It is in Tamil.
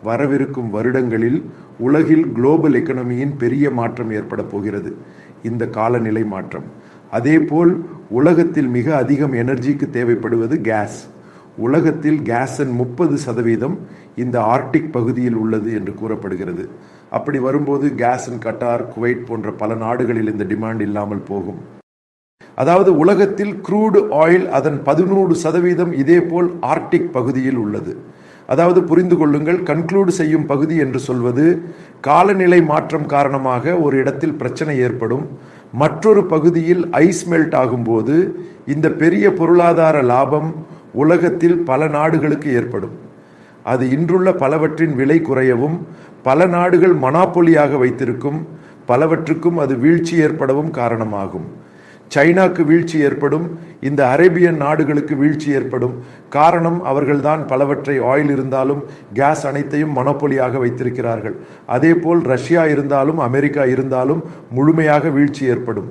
வரவிருக்கும் வருடங்களில் உலகில் குளோபல் எக்கனமியின் பெரிய மாற்றம் ஏற்பட போகிறது. இந்த காலநிலை மாற்றம். அதேபோல் உலகத்தில் மிக அதிகம் எனர்ஜிக்கு தேவைப்படுவது கேஸ். உலகத்தில் கேஸின் 30% இந்த ஆர்டிக் பகுதியில் உள்ளது என்று கூறப்படுகிறது. அப்படி வரும்போது கேஸின் கட்டார், குவைட் போன்ற பல நாடுகளில் இந்த டிமாண்ட் இல்லாமல் போகும். அதாவது உலகத்தில் க்ரூடு ஆயில் அதன் 11% இதேபோல் ஆர்டிக் பகுதியில் உள்ளது. அதாவது புரிந்து கொள்ளுங்கள், கன்க்ளூடு செய்யும் பகுதி என்று சொல்வது காலநிலை மாற்றம் காரணமாக ஒரு இடத்தில் பிரச்சனை ஏற்படும், மற்றொரு பகுதியில் ஐஸ் மெல்ட் ஆகும்போது இந்த பெரிய பொருளாதார லாபம் உலகத்தில் பல நாடுகளுக்கு ஏற்படும். அது இன்றுள்ள பலவற்றின் விலை குறையவும், பல நாடுகள் மனாப்பொலியாக வைத்திருக்கும் பலவற்றுக்கும் அது வீழ்ச்சி ஏற்படவும் காரணமாகும். சைனாக்கு வீழ்ச்சி ஏற்படும், இந்த அரேபியன் நாடுகளுக்கு வீழ்ச்சி ஏற்படும். காரணம், அவர்கள்தான் பலவற்றை ஆயில் இருந்தாலும் கேஸ் அனைத்தையும் மனோபொலியாக வைத்திருக்கிறார்கள். அதேபோல் ரஷ்யா இருந்தாலும் அமெரிக்கா இருந்தாலும் முழுமையாக வீழ்ச்சி ஏற்படும்.